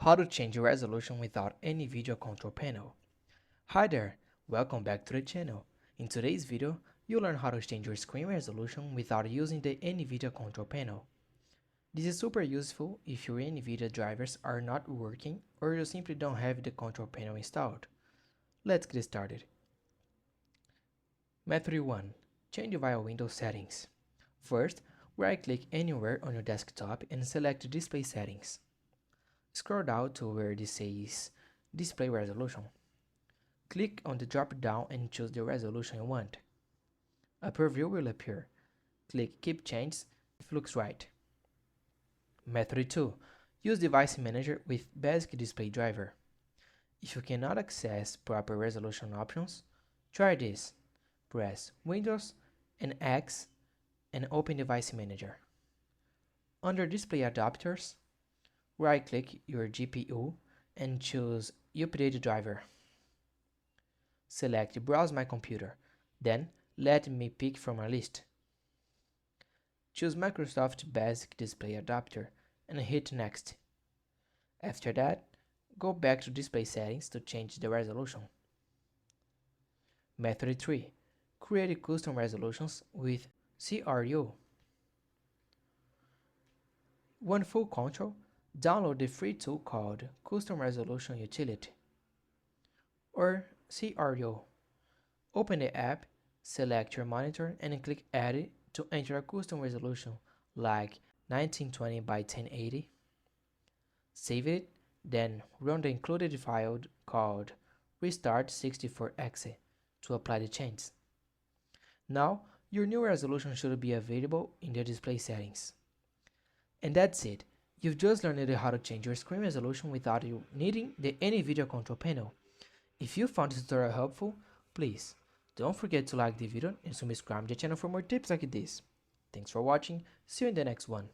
How to change your resolution without any video control panel. Hi there, welcome back to the channel. In today's video, you'll learn how to change your screen resolution without using the NVIDIA control panel. This is super useful if your NVIDIA drivers are not working or you simply don't have the control panel installed. Let's get started. Method 1. Change via Windows settings. First, right-click anywhere on your desktop and select Display Settings. Scroll down to where this says Display Resolution. Click on the drop-down and choose the resolution you want. A preview will appear. Click Keep Changes if it looks right. Method 2. Use Device Manager with Basic Display Driver. If you cannot access proper resolution options, try this. Press Windows and X and open Device Manager. Under Display Adapters, right-click your GPU and choose Update Driver. Select Browse My Computer, then let me pick from a list. Choose Microsoft Basic Display Adapter and hit Next. After that, go back to Display Settings to change the resolution. Method 3. Create custom resolutions with CRU. One full control, download the free tool called Custom Resolution Utility, or CRU. Open the app, select your monitor and click Edit to enter a custom resolution like 1920 by 1080. Save it, then run the included file called Restart64exe to apply the changes. Now, your new resolution should be available in the display settings. And that's it. You've just learned how to change your screen resolution without you needing any video control panel. If you found this tutorial helpful, please don't forget to like the video and subscribe to the channel for more tips like this. Thanks for watching, see you in the next one.